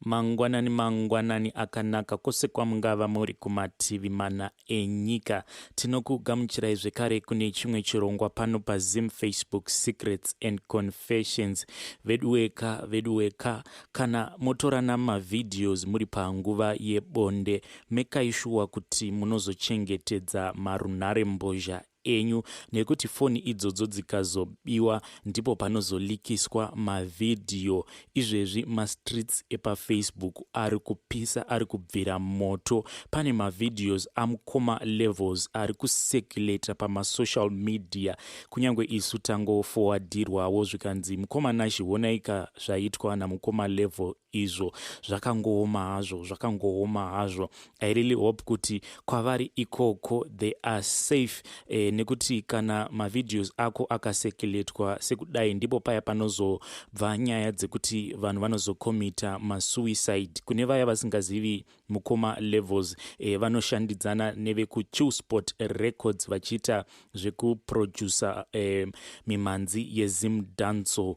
Mangwanani akanaka kose kwamungava muri kumativi mana enyika. Tinokugamuchirai zvekare kune chimwe chirongwa pano pa Zim Facebook Secrets and Confessions. Veduweka kana motorana mavideos muri panguva yebonde, make sure kuti munozochengetedza marunhare mbozha enyu, nekuti foni idzodzo dzikazobiwa ndipo panozolikiswa mavidhiyo. Izvezvi mastreets epafacebook ari kupisa, ari kubvira moto. Pane mavideos amukoma levels ari kusekuleta pamasocial media, kunyange isu tangoforwardirwawo zvikanzi mukoma Nashi wonaika zvaitwa namukoma level izvo zvakangooma hazvo. I really hope kuti kwavari ikoko they are safe, nekuti kana mavideos ako akasekeletwa sekudai ndipo paya panozobva nyaya dzekuti vanhu vanozokomita masuicide. Kune vaya vasingazivi mukoma levels, vanoshandidzana nevekuChillspot Records vachiita zvekuproducer mimhanzi yezim danso.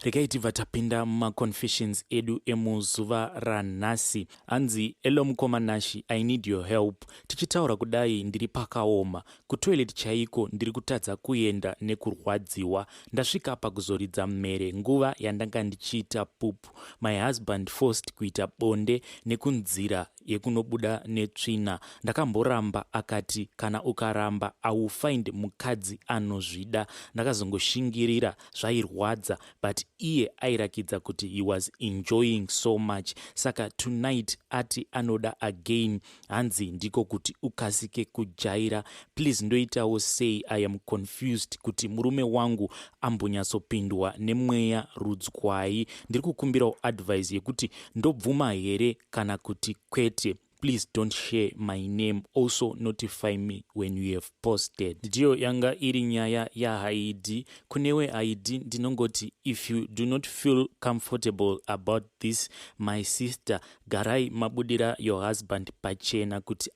Regai tibva tapinda mumaconfessions edu emuzuva ranhasi. Hanzi, hello mukoma Nashi, I need your help. Tichitaura kudai ndiri pakaoma, kutoilet chaiko ndiri kutadza kuenda nekurwadziwa. Ndasvika pakuzoridza mmere nguva yandanga ndichiita pupu. My husband forced kuita bonde nekunzira yekunobuda netsvina. Ndakamboramba akati kana ukaramba I will find mukadzi anozvida. Ndakazongoshingirira zvairwadza, but iye airakidza kuti he was enjoying so much. Saka tonight ati anoda again. Hanzi ndiko kuti ukasike kujaira. Please ndoitawo say I am confused kuti murume wangu ambonyatsopindwa nemweya rudzwai. Ndiri kukumbirawo advice yekuti ndobvuma here kana kuti kwete. Please don't share my name. Also notify me when you have posted. Ndiyo yanga iri nyaya ya ID. Kunewe ID ndinongoti, if you do not feel comfortable about this, my sister, garai mabudira your husband pachena kuti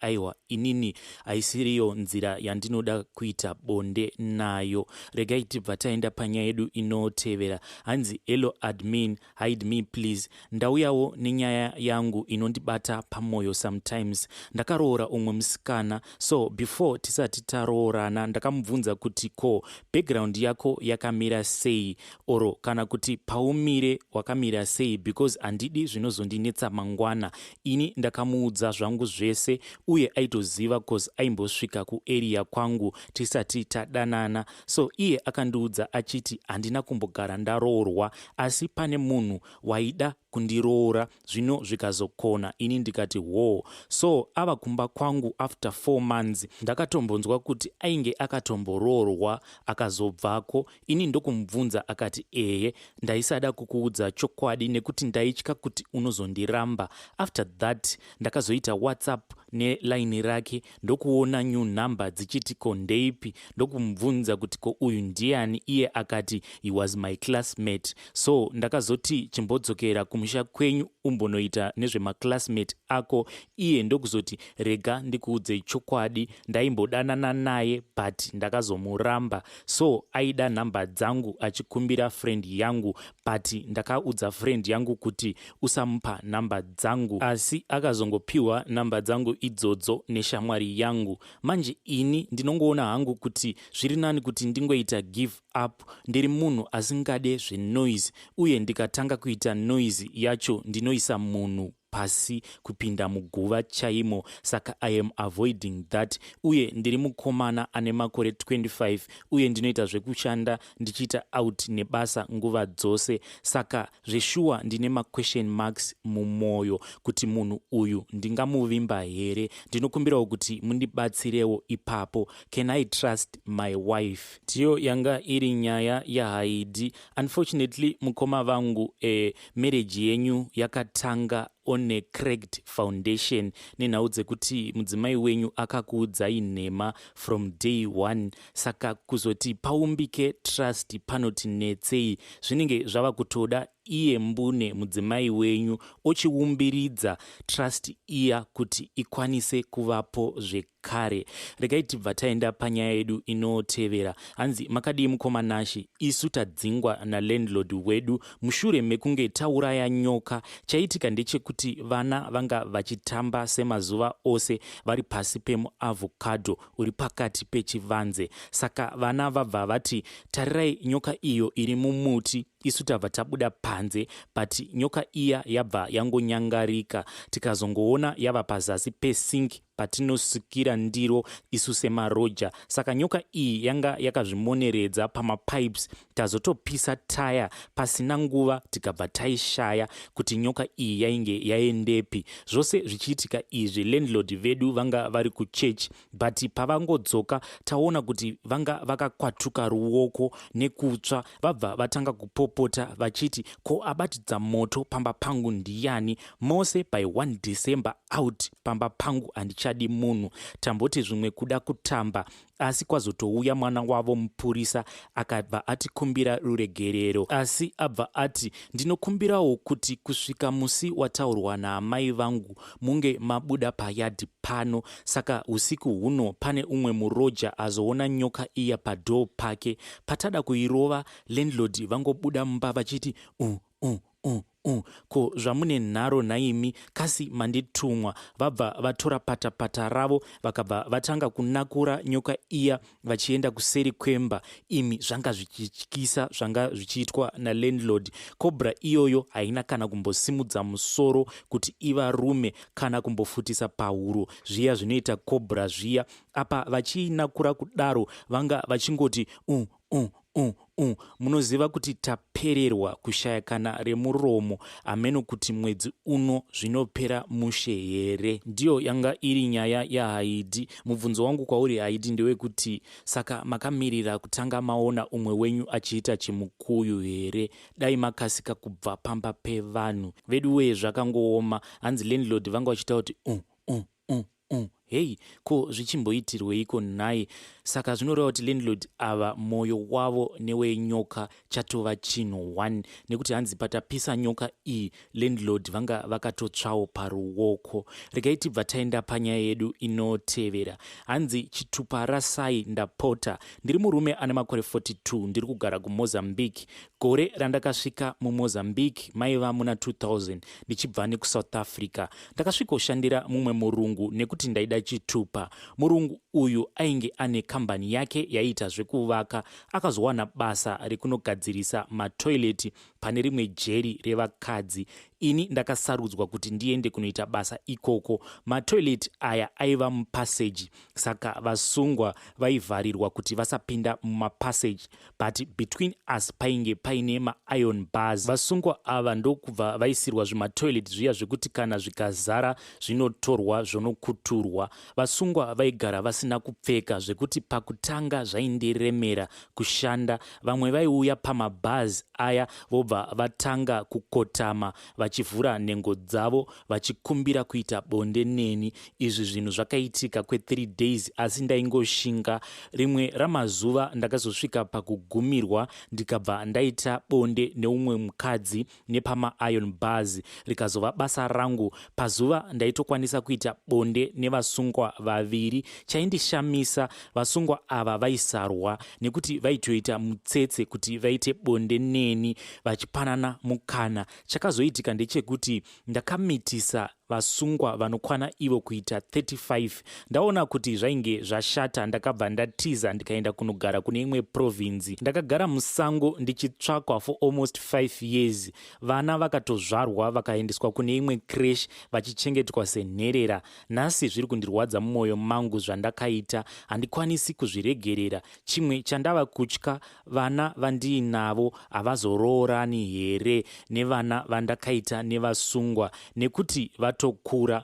aiwa inini aisiriyo nzira yandinoda kuita bonde nayo. Regai tibva taenda panyaya yedu inotevera. Hanzi, hello admin, hide me please. Ndauyawo nenyaya yangu inondibata pamoyo sometimes. Ndakaroora umwe musikana, so before tisati taroorana ndakamubvunza kuti ko background yako yakamira sei, oro kana kuti paumire wakamira sei, because handidi zvinozondinetsa mangwana. Ini ndakamuudza zvangu zvese uye aitoziva cause aimbosvika kuarea kwangu tisati tadanana. So iye akandiudza achiti handina kumbogara ndaroorwa, asi pane munhu waida kundiroora zvino zvikazokona. Ini ndikati wo. So ava kumba kwangu after 4 months ndakatombonzwa kuti ainge akatomboroorwa akazobvako. Ini ndokumubvunza akati ndaisada kukuudza chokwadi nekuti ndaitya kuti unozondiramba. After that ndakazoita WhatsApp neline rake ndokuona new number dzichiti ko ndeipi, ndokumubvunza kuti ko uyu ndiani. Iye akati he was my classmate. So ndakazoti chimbodzokera kumusha kwenyu umbonoita nezvemaclassmate ako. Iye ndokuzoti rega ndikuudze chokwadi, ndaimbodanana naye but ndakazomuramba. So aida namba dzangu achikumbira friend yangu, but ndakaudza friend yangu kuti usamupa namba dzangu, asi akazongopiwa namba dzangu idzodzo neshamwari yangu. Manje ini ndinongoona hangu kuti zviri nani kuti ndingoita give up. Ndiri munhu asingade zvenoise, uye ndikatanga kuita noise yacho ndinoisa munhu pasi kupinda muguva chaimo. Saka I am avoiding that. Uye ndiri mukomana ane makore 25 uye ndinoita zvekushanda ndichiita out nebasa nguva dzose. Saka zveshuwa ndine ma-question marks mumoyo kuti munhu uyu ndingamuvimba here. Ndinokumbirawo kuti mundibatsirewo ipapo. Can I trust my wife? Tiyo yanga iri nyaya ya Haidi. Unfortunately mukoma vangu marriage yenyu yakatanga on a cracked foundation. Nenhau dzekuti mudzimai wenyu akakuudzai nhema from day one. Saka kuzoti paumbike trust panoti netsei zvinenge zvava kutoda iye mbune mudzimai wenyu ochiumbiridza trust iya kuti ikwanise kuvapo zvekare. Regai tibva taenda panyaya yedu inotevera. Hanzi makadii mukoma Nashi, isu tadzingwa nalandlord wedu mushure mekunge tauraya nyoka. Chaitika ndechekuti vana vanga vachitamba semazuva ose vari pasi pemuavocado uri pakati pechivanze. Saka vana vabva vati, tarirai nyoka iyo iri mumuti. Isu tabva tabuda panze, but nyoka iya yabva yangonyangarika. Tikazongoona yava pazasi pesinki patinosukira ndiro isu semaroja. Saka nyoka iyi yanga yakazvimoneredza pamapipes. Tazotopisa taya pasina nguva tikabva taishaya kuti nyoka iyi yainge yaendepi. Zvose zvichiitika izvi landlord vedu vanga vari kuchechi, but pavangodzoka taona kuti vanga vakakwatuka ruoko nekutsva. Vabva vatanga kupopota vachiti, ko abatidza moto pamba pangu ndiani? Mose by 1 December out, pamba pangu handichadi munhu. Tamboti zvimwe kuda kutamba, asi kwazotouya mwana wavo mupurisa akabva atikumbira ruregerero. Asi abva ati, ndinokumbirawo kuti kusvika musi wataurwa naamai vangu munge mabuda payadhi pano. Saka usiku huno pane umwe muroja azoona nyoka iya padhoo pake. Patada kuirova, landlord vangobuda mumba vachiti ko zvamune nharo naimi kasi manditumwa. Vabva vatora patapata ravo vakabva vatanga kunakura nyoka iya vachienda kuseri kwemba. Imi zvanga zvichityisa zvanga zvichiitwa nalandlord. Cobra iyoyo haina kana kumbosimudza musoro kuti ivarume kana kumbofutisa pahuro zviya zvinoita cobra zviya. Apa vachiinakura kudaro vanga vachingoti munoziva kuti tapererwa kushaya kana remuromo. Ameno kuti mwedzi uno zvinopera mushe here. Ndiyo yanga iri nyaya yaHaidhi. Mubvunzo wangu kwauri Haidhi ndewekuti, saka makamirira kutanga maona umwe wenyu achiita chimukuyu here? Dai makasika kubva pamba pevanhu vedu weye zvakangooma. Hanzi landlord vanga vachita kuti hei, ko zvichimboitirweiko naye? Saka zvinoreva kuti landlord ava mwoyo wavo newenyoka chatova chinhu 1, nekuti hanzi patapisa nyoka iyi landlord vanga vakatotsvawo paruoko. Regai tibva taenda panyaya yedu inotevera. Hanzi chitupa rasai ndapota. Ndiri murume ane makore 42, ndiri kugara kuMozambique. Gore randakasvika muMozambique maiva muna 2000 ndichibva nekuSouth Africa. Ndakasvikoshandira mumwe murungu nekuti ndaida chitupa. Murungu uyu ainge ane kambani yake yaiita zvekuvaka. Akazowana basa rekunogadzirisa matoileti pane rimwe Jeri reVakadzi. Ini ndakasarudzwa kuti ndiende kunoita basa ikoko. Matoileti aya aiva mupaseji, saka vasungwa vaivharirwa kuti vasapinda mumapaseji, but between us painge paine mairon bars. Vasungwa ava ndokubva vaisirwa zvimatoileti zviya zvekuti kana zvikazara zvinotorwa zvonokuturwa. Vasungwa vaigara vasina kupfeka zvekuti pakutanga zvaindiremera kushanda. Vamwe vaiuya pamabhazi aya vobva vatanga kukotama vachivhura nhengo dzavo vachikumbira kuita bonde neni. Izvi zvinhu zvakaitika kwe3 days, asi ndaingoshinga. Rimwe ramazuva ndakazosvika pakugumirwa ndikabva ndaita bonde neumwe mukadzi nepama iron bars, rikazova basa rangu. Pazuva ndaitokwanisa kuita bonde nevasungwa vaviri. Chaindishamisa, vasungwa ava vaisarwa nekuti vaitoita mutsetse kuti vaite bonde neni vachipanana mukana. Chakazoitika ndechekuti ndakamitisa vasungwa vanokwana ivo kuita 35. Ndaona kuti zvainge zvashata, ndakabva ndatiza ndikaenda kunogara kune imwe province. Ndakagara musango ndichitsvakwa for almost 5 years. Vana vakatozvarwa vakaendeswa kune imwe crash vachichengetwa senherera. Nhasi zviri kundirwadza mumwoyo mangu zvandakaita, handikwanisi kuzviregerera. Chimwe chandava kutya, vana vandiinavo havazoroorani here nevana vandakaita nevasungwa, nekuti vatokura.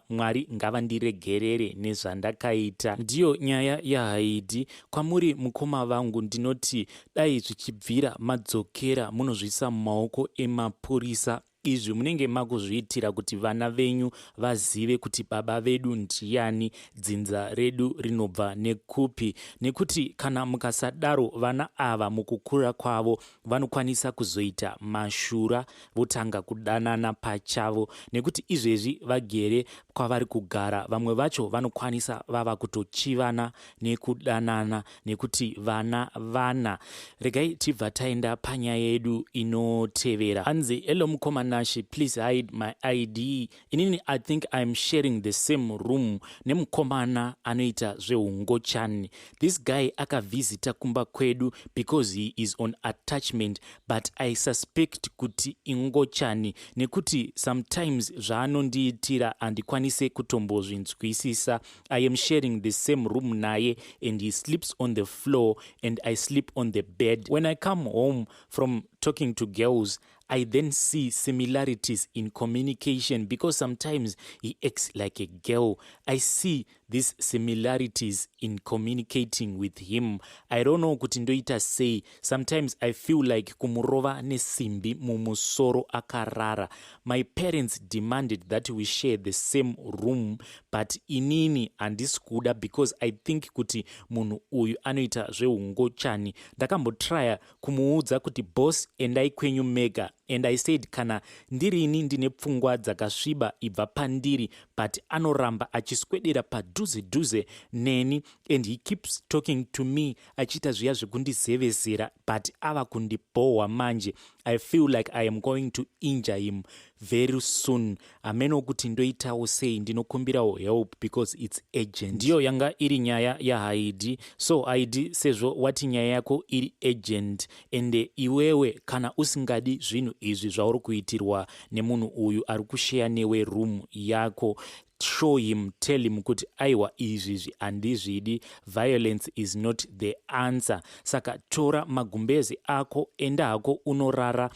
Mwari ngavandiregerere nezvandakaita. Ndiyo nyaya yaHaidhi. Kwamuri mukoma vangu ndinoti dai zvichibvira madzokera munozvisa mumaoko emapurisa izvi munenge makuzviitira kuti vana venyu vazive kuti baba vedu ndiani, dzinza redu rinobva nekupi, nekuti kana mukasadaro vana ava mukukura kwavo vanokwanisa kuzoita mashura, votanga kudanana pachavo, nekuti izvezvi vagere kwavari kugara vamwe vacho vanokwanisa vava kutochivana nekudanana nekuti vana. Regai tibva taenda panyaya yedu inotevera. Hanzi, hello mukomanashi, please hide my ID. Inini I think I'm sharing the same room nemukomana anoita zveungochani. This guy akavhizita kumba kwedu because he is on attachment, but I suspect kuti ingochani nekuti sometimes zvaanondiitira handikwanise kutombozvinzwisisa. I am sharing the same room naye and he sleeps on the floor and I sleep on the bed. When I come home from talking to girls, I then see similarities in communication because sometimes he acts like a girl. I see these similarities in communicating with him. I don't know kuti ndoita sei. Sometimes I feel like kumurova nesimbi mumusoro akarara. My parents demanded that we share the same room, but inini handisi kuda because I think kuti munhu uyu anoita zveungochani. Ndakambotraya kumuudza kuti boss endai kwenyu mega. And I said kana ndirini ndine pfungwa dzakasviba ibva pandiri, but anoramba achiswedera padhuze neni and he keeps talking to me achita zviya zvekundizevesera, but ava kundibohwa manje. I feel like I am going to injure him very soon. Ameno kuti ndoitawo sei, ndinokumbirawo help because it's urgent. Ndiyo yanga iri nyaya yaHaidi. So Haidi, sezvo wati nyaya yako iri urgent ende iwewe kana usingadi zvinhu izvi zvauri kuitirwa nemunhu uyu ari kushare newe room yako, show him, tell him kuti aiwa izvi handizvidi, violence is not the answer. Saka tora magumbezi ako enda hako unorara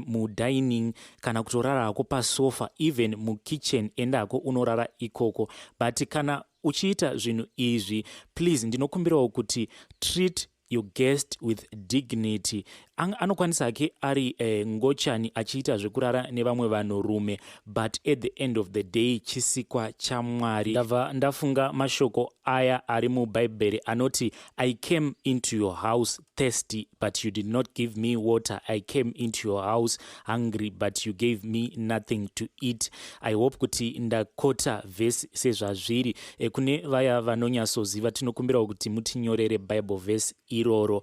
mudining kana kutorara hako pasofa, even mukitchen enda hako unorara ikoko. But kana uchiita zvinhu izvi, please ndinokumbirawo kuti treat your guest with dignity. Anokwanisa hake ari ngochani achiita zvekurara nevamwe vanhurume, but at the end of the day chisikwa chaMwari. Ndabva ndafunga mashoko aya ari mubhaibheri anoti, I came into your house thirsty but you did not give me water. I came into your house hungry but you gave me nothing to eat. I hope kuti ndakota vhesi sezvazviri. Kune vaya vanonyatsoziva tinokumbirawo kuti mutinyorere bible verse iroro.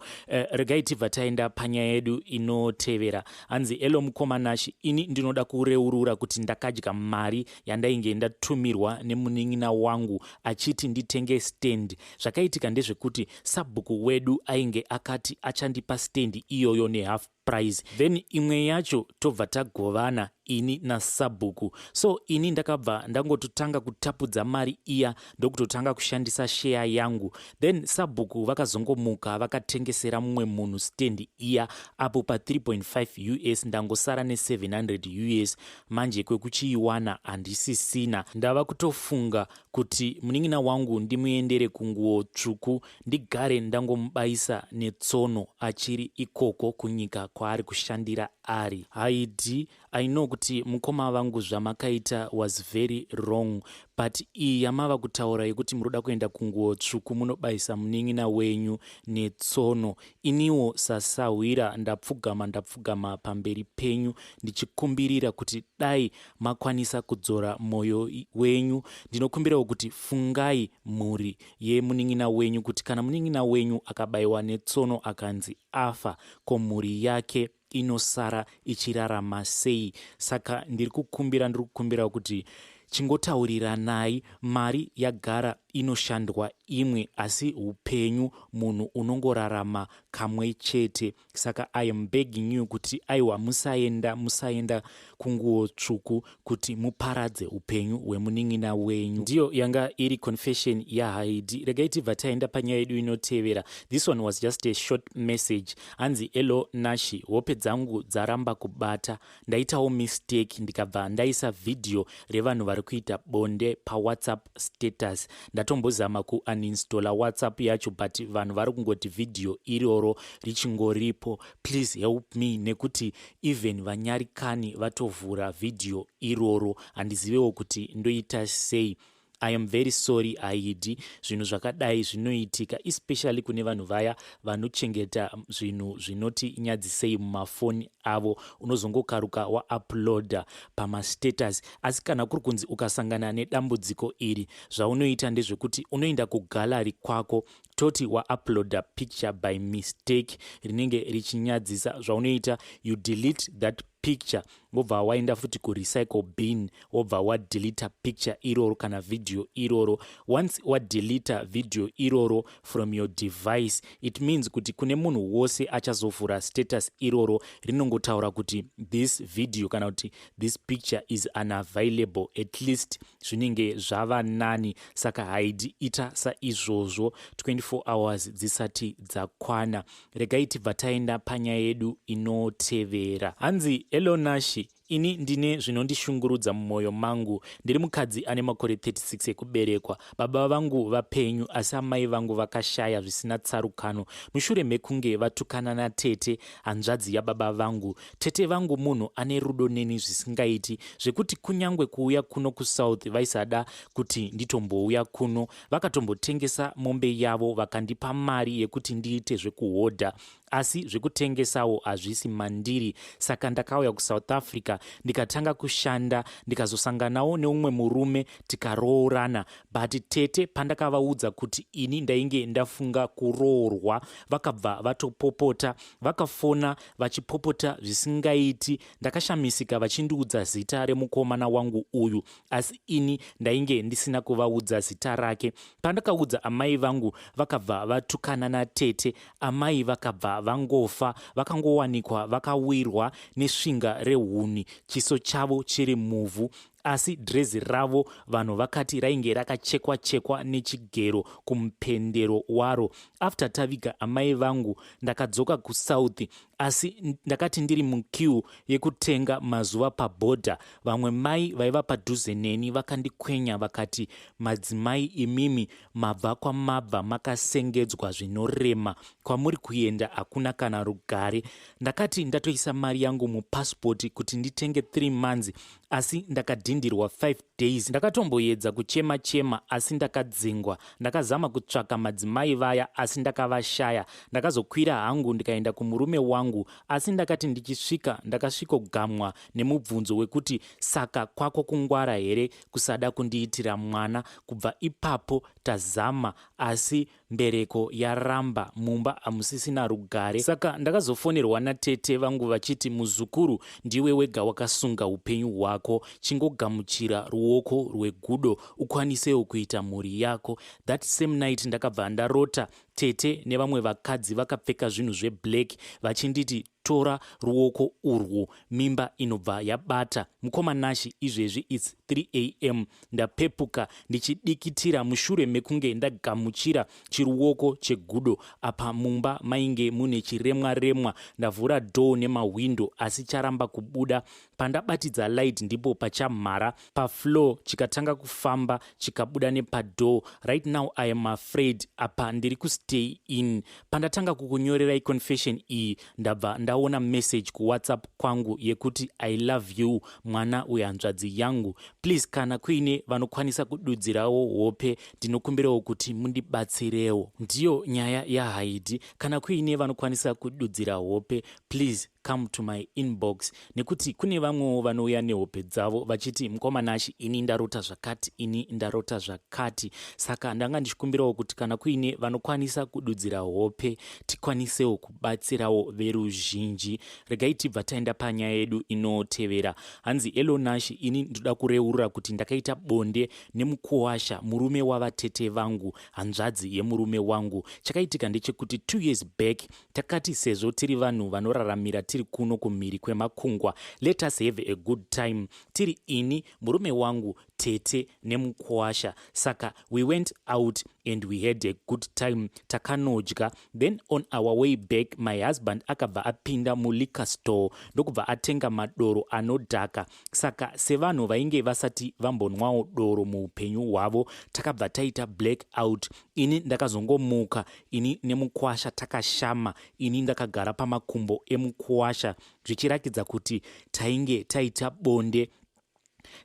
Regai tibva taenda panyaya yedu inotevera. Hanzi, hello mukomanashi, ini ndinoda kureurura kuti ndakadya mari yandainge ndatumirwa nemunin'ina wangu achiti nditenge stand. Zvakaitika ndezvekuti sabhuku wedu ainge akati achandipa stand iyoyo nehalf price, then imwe yacho tobva tagovana ini nasabhuku. So ini ndakabva ndangototanga kutapudza mari iya ndokutotanga kushandisa share yangu, then sabhuku vakazongomuka vakatengesera mumwe munhu stand iya apo pa 3.5 US ndangosara ne700 US. Manje kwekuchiiwana handisisina. Ndava kutofunga kuti munin'ina wangu ndimuendere kunguo tsvuku ndigare ndangomubaisa netsono achiri ikoko kunyika kwaari kushandira ari. Haidi, I know kuti mukoma vangu zvamakaita was very wrong, but iyi yamava kutaura yekuti muroda kuenda kunguo tsvuku munobaisa munin'ina wenyu netsono, iniwo sasahwira ndapfugama pamberi penyu ndichikumbirira kuti dai makwanisa kudzora moyo wenyu. Ndinokumbirawo kuti fungai mhuri yemunin'ina wenyu kuti kana munin'ina wenyu akabayiwa netsono akanzi afa, komhuri yake inosara ichirarama sei? Saka ndiri kukumbira kuti chingotauriranai. Mari yagara inoshandwa imwe, asi upenyu munhu unongorarama kamwe chete. Saka I am begging you kuti aiwa musaenda kunguo tsvuku kuti muparadze upenyu hwemunin'ina wenyu. Ndiyo yanga iri confession yaHaidi. Regai tibva taenda panyaya yedu inotevera. This one was just a short message. Hanzi, hello Nashi, hope dzangu dzaramba kubata. Ndaitawo mistake ndikabva ndaisa video revanhu vari vari kuita bonde pawhatsapp status. Ndatombozama kuuninstalla whatsapp yacho but vanhu vari kungoti video iroro richingoripo. Please help me, nekuti even vanyarikani vatovhura video iroro handizivewo kuti ndoita sei. I am very sorry aidi, zvinhu zvakadai zvinoitika, especially kune vanhu vaya vanochengeta zvinhu zvinoti nyadzisei mumafoni avo. Unozongokaruka wauploada pamastatus, asi kana kuri kunzi ukasangana nedambudziko iri, zvaunoita ndezvekuti unoenda kugallery kwako toti wauploada picture by mistake rinenge richinyadzisa. Zvaunoita, you delete that picture, wobva waenda futi kurecycle bin, wobva wadeleta picture iroro kana video iroro. Once wadeleta video iroro from your device, it means kuti kune munhu wose achazovhura status iroro rinongotaura kuti this video kana kuti this picture is unavailable, at least zvinenge zvava nani. Saka haidi ita saizvozvo 24 hours dzisati dzakwana. Regai tibva taenda panyaya yedu inotevera. Hanzi Elonashi, ini ndine zvinondishungurudza mumwoyo mangu. Ndiri mukadzi ane makore 36 ekuberekwa. Baba vangu vapenyu, asi amai vangu vakashaya zvisina tsarukano mushure mekunge vatukana natete, hanzvadzi yababa vangu. Tete vangu munhu ane rudo neni zvisingaiti, zvekuti kunyangwe kuuya kuno kusouth vaisada kuti nditombouya kuno. Vakatombotengesa mombe yavo vakandipa mari yekuti ndiite zvekuhodha, asi zvekutengesawo hazvisi mandiri. Saka ndakauya kuSouth Africa ndikatanga kushanda, ndikazosanganawo neumwe murume tikaroorana. But tete pandakavaudza kuti ini ndainge ndafunga kuroorwa, vakabva vatopopota, vakafona vachipopota zvisingaiti. Ndakashamisika vachindiudza zita remukomana wangu uyu, asi ini ndainge ndisina kuvaudza zita rake. Pandakaudza amai vangu, vakabva vatukana natete. Amai vakabva vangofa, vakangowanikwa vakawirwa nesvinga rehuni, chiso chavo chiri muvhu, asi dhirezi ravo vanhu vakati rainge rakachekwa-chekwa nechigero kumupendero waro. After taviga amai vangu, ndakadzoka kuSouth, asi ndakati ndiri mukiu yekutenga mazuva pabhodha, vamwe mai vaiva padhuze neni vakandikwenya vakati, madzimai imimi mabva kwamabva makasengedzwa zvinorema, kwamuri kuenda hakuna kana rugare. Ndakati ndatoisa mari yangu mupasipoti kuti nditenge 3 months, asi ndakadhindirwa 5 days. Ndakatomboedza kuchema-chema asi ndakadzingwa. Ndakazama kutsvaka madzimai vaya asi ndakavashaya. Ndakazokwira hangu ndikaenda kumurume wangu, asi ndakati ndichisvika ndakasvikogamwa nemubvunzo wekuti saka kwako kungwara here kusada kundiitira mwana. Kubva ipapo tazama, asi mbereko yaramba, mumba hamusisina rugare. Saka ndakazofonerwa natete vangu vachiti, muzukuru ndiwe wega wakasunga upenyu hwako, chingogamuchira ruoko rwegudo ukwanisewo kuita mhuri yako. That same night ndakabva ndarota tete nevamwe vakadzi vakapfeka zvinhu zveblack vachinditi, tora ruoko urwu, mimba inobva yabata. Mukomanashi, izvezvi it's 3 am. Ndapepuka ndichidikitira mushure mekunge ndagamuchira chiruoko chegudo. Apa mumba mainge mune chiremwa-remwa. Ndavhura dhoo nemawindo asi charamba kubuda. Pandabatidza light ndipo pachamhara pafloor chikatanga kufamba chikabuda nepadhoo. Right now I am afraid. Apa ndiri kustay in. Pandatanga kukunyorerai confession iyi, ndabva ndaona message kuWhatsApp kwangu yekuti I love you mwana wehanzvadzi yangu. Please, kana kuine vanokwanisa kududzirawo hope, ndinokumbirawo kuti mundibatsirewo. Ndiyo nyaya yaHaidi. Kana kuine vanokwanisa kududzira hope, please come to my inbox, nekuti kune vamwewo vanouya nehope dzavo vachiti, mukomanashi, ini ndarota zvakati, ini ndarota zvakati. Saka ndanga ndichikumbirawo kuti kana kuine vanokwanisa kududzira hope, tikwanisewo kubatsirawo veruzhinji. Regai tibva taenda panyaya yedu inotevera. Hanzi Elonashi, ini ndoda kureurura kuti ndakaita bonde nemukuwasha, murume wavatete vangu, hanzvadzi yemurume wangu. Chakaitika ndechekuti 2 years back takati sezvo tiri vanhu vanoraramira tiri tiri kuno kumhiri kwemakungwa. Let us have a good time. Tiri ini, murume wangu, tete nemukwasha. Saka we went out and we had a good time. Takanodya. Then on our way back, my husband akabva apinda muliquor store ndokubva atenga madoro anodhaka. Saka sevanhu vainge vasati vambonwawo doro muupenyu hwavo, takabva taita black out. Ini ndakazongomuka, ini nemukwasha takashama, ini ndakagara pamakumbo emukwasha, zvichirakidza kuti tainge taita bonde.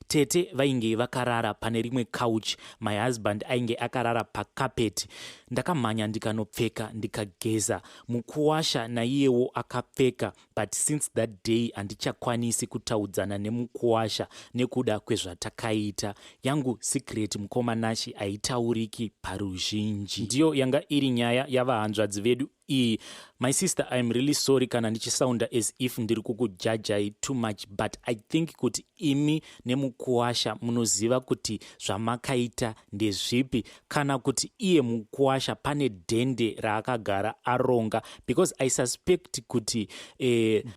Tete vainge vakarara pane rimwe couch, my husband ainge akarara pakapeti. Ndakamhanya ndikanopfeka ndikageza, mukuwasha naiyewo akapfeka, but since that day handichakwanisi kutaudzana nemukuwasha nekuda kwezvatakaita. Yangu secret mukomanashi haitauriki paruzhinji. Ndiyo yanga iri nyaya yavahanzvadzi vedu iyi. My sister, I'm really sorry kana ndichisounda as if ndiri kukujajai too much, but I think kuti imi nemukuwasha munoziva kuti zvamakaita ndezvipi, kana kuti iye mukuwasha pane dhende raakagara aronga, because I suspect kuti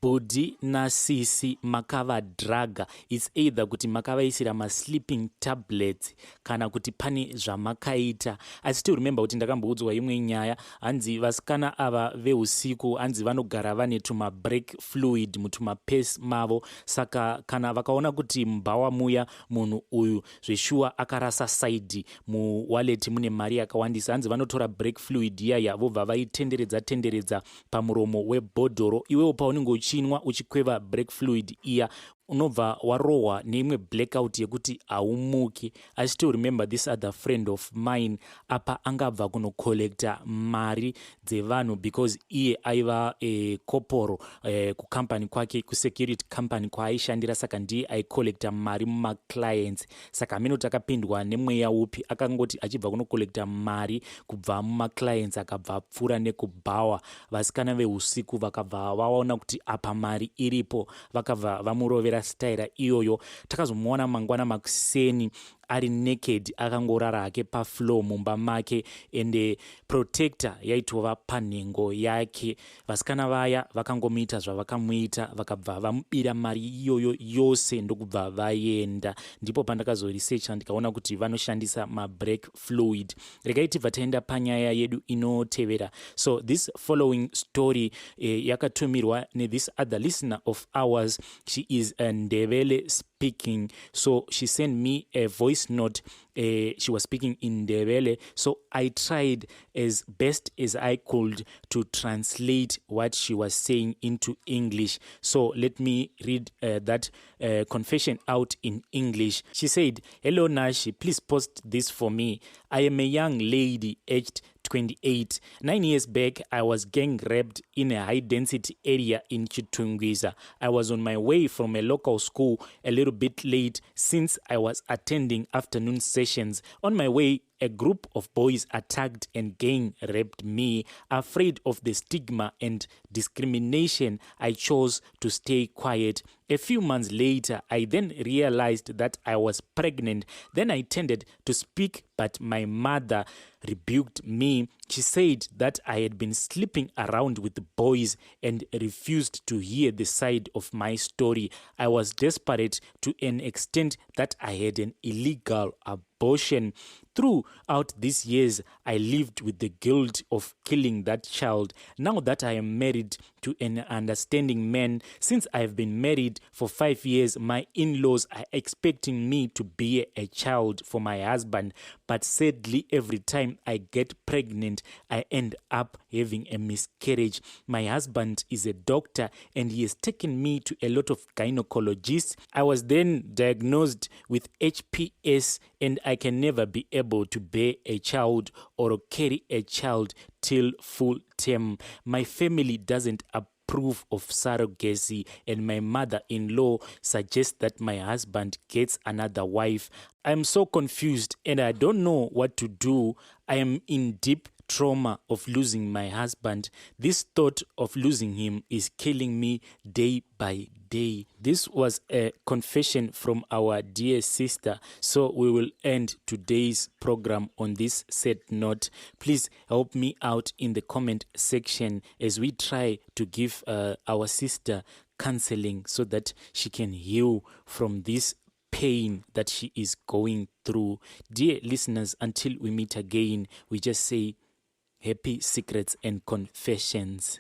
Budi nasisi makavadhraga. It's either kuti makavaisira sleeping tablets kana kuti pane zvamakaita. I still remember kuti ndakamboudzwa imwe nyaya, hanzi vasikana ava veusiku hanzi vanogara vane break fluid mutumapesi mavo. Saka kana vakaona kuti mubhawa muya munhu uyu zveshuwa akarasa saidi muwaleti mune mari yakawandisa, hanzi vanotora break fluid yaya vobva vaitenderedza pamuromo webhodhoro. Iwewo paunenge uchinwa uchikweva break fluid iya, unobva warohwa neimwe blackout yekuti haumuki. I still remember this other friend of mine apa angabva kunokolekta mari dzevanhu, because iye aiva koporo kukampani kwake, kusecurity company kwaaishandira, saka ndiye aikolekta mari mumaclients. Saka mino takapindwa nemweya upi, akangoti achibva kunokolekta mari kubva mumaclients akabva apfuura nekubhawa. Vasikana veusiku vakabva vaona kuti apa mari iripo, vakabva vamurovera staira iyoyo. Takazomuona mangwana makuseni ari naked, akangorara hake pafloor mumba make, ende protector yaitova panhengo yake. Vasikana vaya vakangomuita zvavakamuita, vakabva vamubira mari iyoyo yose ndokubva vaenda. Ndipo pandakazoresearcha ndikaona kuti vanoshandisa break fluid. Regai tibva taenda panyaya yedu inotevera. So this following story yakatumirwa this other listener of ours. She is Ndebele speaking, so she sent me a voice note. She was speaking in Ndebele, so I tried as best as I could to translate what she was saying into English. So let me read that confession out in English. She said, "Hello Nashi, please post this for me. I am a young lady aged 28. 9 years back, I was gang raped in a high-density area in Chitungwiza. I was on my way from a local school a little bit late since I was attending afternoon sessions. On my way, a group of boys attacked and gang raped me. Afraid of the stigma and discrimination, I chose to stay quiet. A few months later, I then realized that I was pregnant. Then I tended to speak, but my mother rebuked me. She said that I had been sleeping around with the boys and refused to hear the side of my story. I was desperate to an extent that I had an illegal abortion. Throughout these years, I lived with the guilt of killing that child. Now that I am married to an understanding man, since I have been married for 5 years, my in-laws are expecting me to bear a child for my husband. But sadly, every time I get pregnant, I end up having a miscarriage. My husband is a doctor and he has taken me to a lot of gynecologists. I was then diagnosed with HPS and I can never be able to bear a child or carry a child till full term. My family doesn't approve of surrogacy and my mother-in-law suggests that my husband gets another wife. I'm so confused and I don't know what to do. I am in deep trauma of losing my husband. This thought of losing him is killing me day by day. This was a confession from our dear sister. So we will end today's program on this sad note. Please help me out in the comment section as we try to give our sister counseling so that she can heal from this pain that she is going through. Dear listeners, until we meet again, we just say happy secrets and confessions.